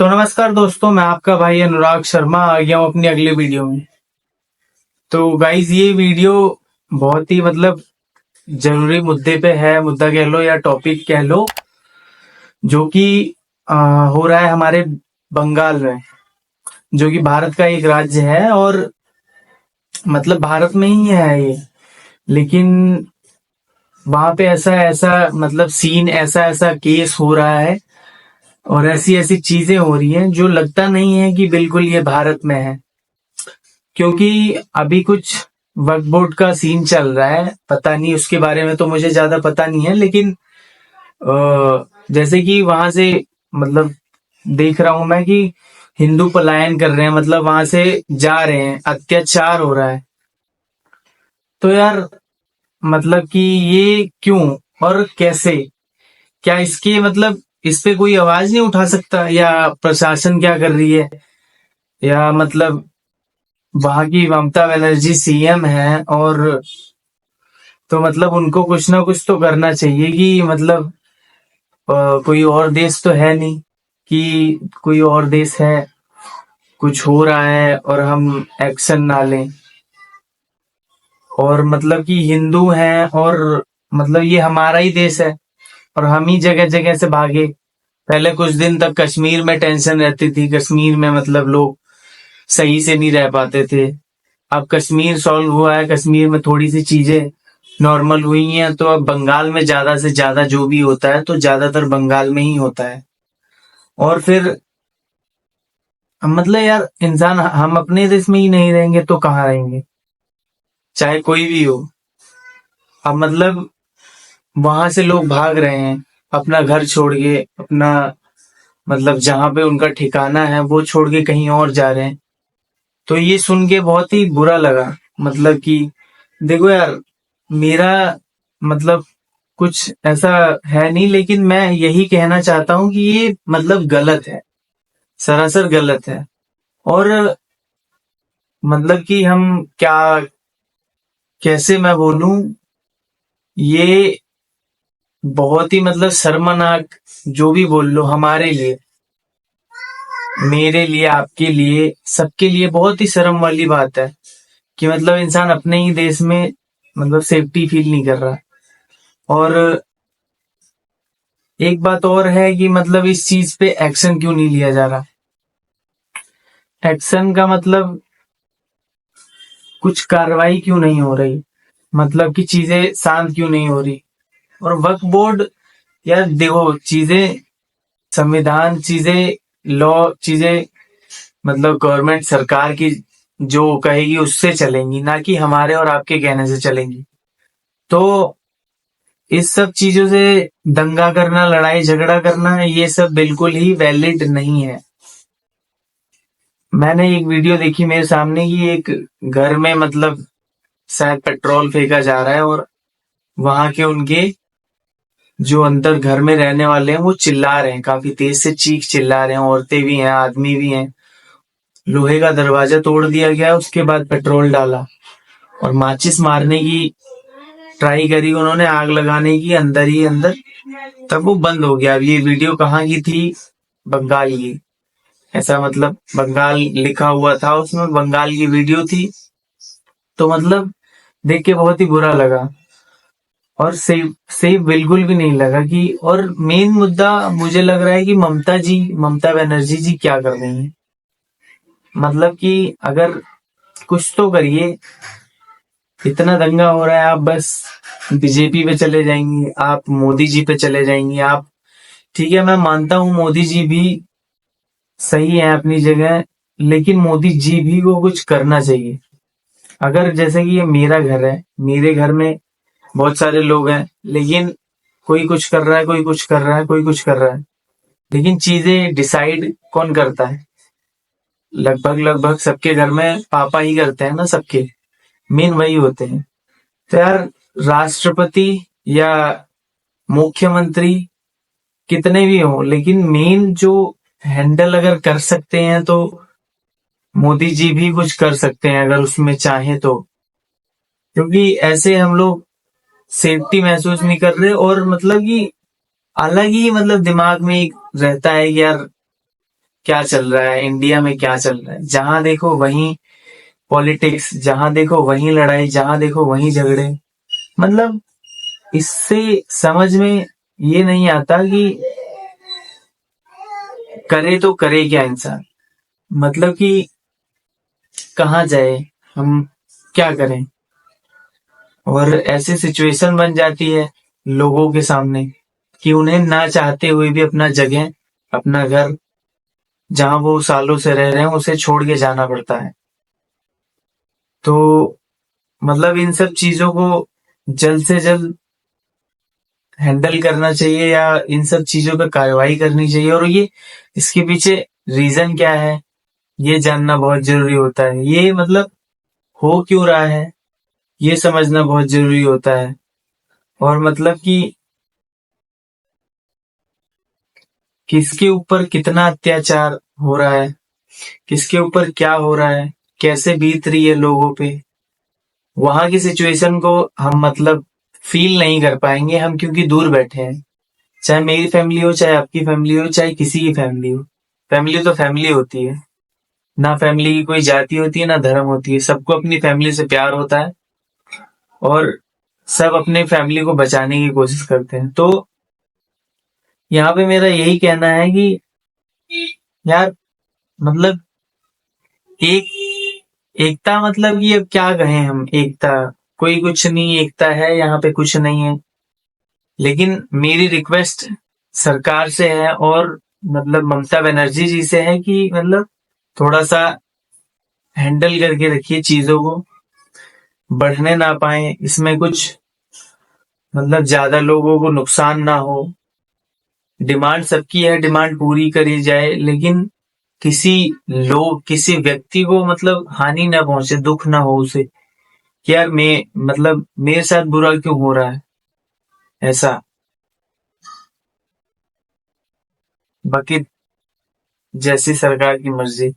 तो नमस्कार दोस्तों, मैं आपका भाई अनुराग शर्मा आ गया हूँ अपनी अगले वीडियो में। तो गाइज ये वीडियो बहुत ही जरूरी मुद्दे पे है, मुद्दा कह लो या टॉपिक कह लो, जो कि हो रहा है हमारे बंगाल में, जो कि भारत का एक राज्य है और भारत में ही है ये। लेकिन वहां पे ऐसा ऐसा सीन, ऐसा ऐसा केस हो रहा है और ऐसी ऐसी चीजें हो रही हैं जो लगता नहीं है कि बिल्कुल ये भारत में है। क्योंकि अभी कुछ वक्फ बोर्ड का सीन चल रहा है, पता नहीं उसके बारे में तो मुझे ज्यादा पता नहीं है, लेकिन जैसे कि वहां से मतलब देख रहा हूं मैं कि हिंदू पलायन कर रहे हैं, वहां से जा रहे हैं, अत्याचार हो रहा है। तो यार कि ये क्यों और कैसे, क्या इसके इस पे कोई आवाज नहीं उठा सकता, या प्रशासन क्या कर रही है, या वहां की ममता बनर्जी सीएम है, और तो उनको कुछ ना कुछ तो करना चाहिए कि कोई और देश तो है नहीं कि कोई और देश है, कुछ हो रहा है और हम एक्शन ना लें। और कि हिंदू हैं और ये हमारा ही देश है और हम ही जगह जगह से भागे। पहले कुछ दिन तक कश्मीर में टेंशन रहती थी, कश्मीर में लोग सही से नहीं रह पाते थे। अब कश्मीर सॉल्व हुआ है, कश्मीर में थोड़ी सी चीजें नॉर्मल हुई हैं, तो अब बंगाल में ज्यादा से ज्यादा जो भी होता है तो ज्यादातर बंगाल में ही होता है। और फिर यार इंसान, हम अपने देश में ही नहीं रहेंगे तो कहाँ रहेंगे, चाहे कोई भी हो। अब वहां से लोग भाग रहे हैं, अपना घर छोड़ के, अपना जहां पे उनका ठिकाना है वो छोड़ के कहीं और जा रहे हैं। तो ये सुन के बहुत ही बुरा लगा। कि देखो यार, मेरा मतलब कुछ ऐसा है नहीं, लेकिन मैं यही कहना चाहता हूँ कि ये गलत है, सरासर गलत है। और कि हम क्या, कैसे मैं बोलूं, ये बहुत ही शर्मनाक, जो भी बोल लो, हमारे लिए, मेरे लिए, आपके लिए, सबके लिए बहुत ही शर्म वाली बात है कि इंसान अपने ही देश में सेफ्टी फील नहीं कर रहा। और एक बात और है कि इस चीज पे एक्शन क्यों नहीं लिया जा रहा। एक्शन का कुछ कार्रवाई क्यों नहीं हो रही, कि चीजें शांत क्यों नहीं हो रही। और वक्फ बोर्ड, यार देखो, चीजें, संविधान, चीजें, लॉ, चीजें गवर्नमेंट, सरकार की जो कहेगी उससे चलेंगी, ना कि हमारे और आपके कहने से चलेंगी। तो इस सब चीजों से दंगा करना, लड़ाई झगड़ा करना, ये सब बिल्कुल ही वैलिड नहीं है। मैंने एक वीडियो देखी मेरे सामने की, एक घर में शायद पेट्रोल फेंका जा रहा है और वहां के उनके जो अंदर घर में रहने वाले हैं वो चिल्ला रहे हैं, काफी तेज से चीख चिल्ला रहे हैं, औरतें भी हैं, आदमी भी हैं। लोहे का दरवाजा तोड़ दिया गया, उसके बाद पेट्रोल डाला और माचिस मारने की ट्राई करी उन्होंने, आग लगाने की अंदर ही अंदर, तब वो बंद हो गया। अब ये वीडियो कहाँ की थी? बंगाल की। ऐसा बंगाल लिखा हुआ था उसमें, बंगाल की वीडियो थी। तो देख के बहुत ही बुरा लगा और सेफ सेफ बिल्कुल भी नहीं लगा कि। और मेन मुद्दा मुझे लग रहा है कि ममता बनर्जी जी क्या कर रही हैं। कि अगर कुछ तो करिए, इतना दंगा हो रहा है, आप बस बीजेपी पे चले जाएंगी, आप मोदी जी पे चले जाएंगी, आप, ठीक है मैं मानता हूँ मोदी जी भी सही है अपनी जगह, लेकिन मोदी जी भी को कुछ करना चाहिए। अगर जैसे कि ये मेरा घर है, मेरे घर में बहुत सारे लोग हैं, लेकिन कोई कुछ कर रहा है, कोई कुछ कर रहा है, कोई कुछ कर रहा है, लेकिन चीजें डिसाइड कौन करता है? लगभग लगभग सबके घर में पापा ही करते हैं ना, सबके मेन वही होते हैं। तो यार, राष्ट्रपति या मुख्यमंत्री कितने भी हो, लेकिन मेन जो हैंडल अगर कर सकते हैं तो मोदी जी भी कुछ कर सकते हैं अगर उसमें चाहे तो। क्योंकि ऐसे हम लोग सेफ्टी महसूस नहीं कर रहे, और कि अलग ही दिमाग में एक रहता है कि यार क्या चल रहा है, इंडिया में क्या चल रहा है। जहां देखो वहीं पॉलिटिक्स, जहां देखो वहीं लड़ाई, जहां देखो वहीं झगड़े। मतलब इससे समझ में ये नहीं आता कि करे तो करे क्या इंसान। मतलब कि कहाँ जाए, हम क्या करें। और ऐसी सिचुएशन बन जाती है लोगों के सामने कि उन्हें ना चाहते हुए भी अपना जगह, अपना घर, जहां वो सालों से रह रहे हैं, उसे छोड़ के जाना पड़ता है। तो मतलब इन सब चीजों को जल्द से जल्द हैंडल करना चाहिए, या इन सब चीजों पे कार्रवाई करनी चाहिए। और ये इसके पीछे रीजन क्या है, ये जानना बहुत जरूरी होता है। ये मतलब हो क्यों रहा है, ये समझना बहुत जरूरी होता है। और मतलब कि किसके ऊपर कितना अत्याचार हो रहा है, किसके ऊपर क्या हो रहा है, कैसे बीत रही है लोगों पे, वहां की सिचुएशन को हम मतलब फील नहीं कर पाएंगे हम, क्योंकि दूर बैठे हैं। चाहे मेरी फैमिली हो, चाहे आपकी फैमिली हो, चाहे किसी की फैमिली हो। फैमिली तो फैमिली होती है। ना फैमिली की कोई जाति होती है, ना धर्म होती है। सबको अपनी फैमिली से प्यार होता है, और सब अपने फैमिली को बचाने की कोशिश करते हैं। तो यहाँ पे मेरा यही कहना है कि यार, मतलब एक एकता, मतलब कि अब क्या कहें हम। एकता, कोई कुछ नहीं, एकता है यहाँ पे, कुछ नहीं है। लेकिन मेरी रिक्वेस्ट सरकार से है, और मतलब ममता बनर्जी जी से है कि मतलब थोड़ा सा हैंडल करके रखिए चीजों को, बढ़ने ना पाए इसमें कुछ, मतलब ज्यादा लोगों को नुकसान ना हो। डिमांड सबकी है, डिमांड पूरी करी जाए, लेकिन किसी लोग, किसी व्यक्ति को मतलब हानि ना पहुंचे, दुख ना हो उसे, कि यार मैं मतलब मेरे साथ बुरा क्यों हो रहा है ऐसा। बाकी जैसी सरकार की मर्जी।